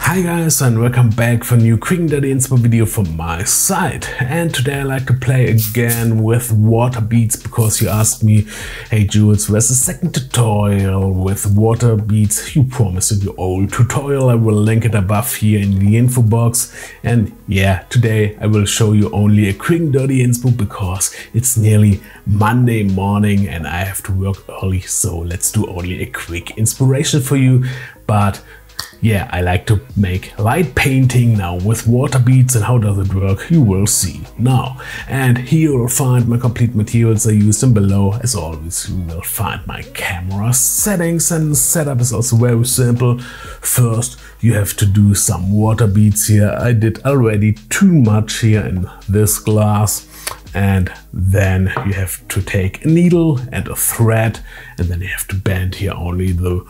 Hi guys, and welcome back for a new Quick-and-Dirty inspo video from my side. And today I like to play again with water beads because you asked me, hey Jules, where's the second tutorial with water beads you promised in your old tutorial? I will link it above here in the info box. And yeah, today I will show you only a Quick-and-Dirty inspo because it's nearly Monday morning and I have to work early, so let's do only a quick inspiration for you. But yeah, I like to make light painting now with water beads, and how does it work you will see now. And here you will find my complete materials I used, and below as always you will find my camera settings, and the setup is also very simple. First you have to do some water beads here. I did already too much here in this glass. And then you have to take a needle and a thread, and then you have to bend here only the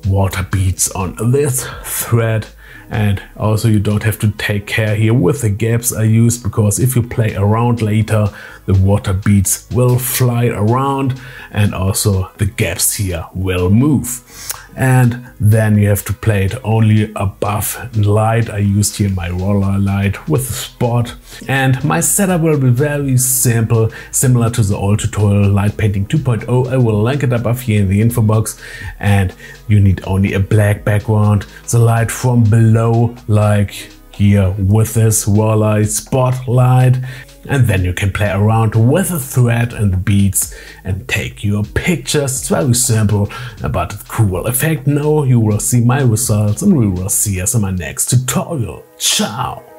water beads on this thread. And also you don't have to take care here with the gaps I used, because if you play around later the water beads will fly around and also the gaps here will move. And then you have to play it only above light. I used here my Rollei light with a spot, and my setup will be very simple, similar to the old tutorial Light Painting 2.0. I will link it above here in the info box, and you need only a black background, the light from below like here with this Rollei spotlight. And then you can play around with the thread and the beads and take your pictures. It's very simple, but a cool effect. Now you will see my results, and we will see us in my next tutorial. Ciao!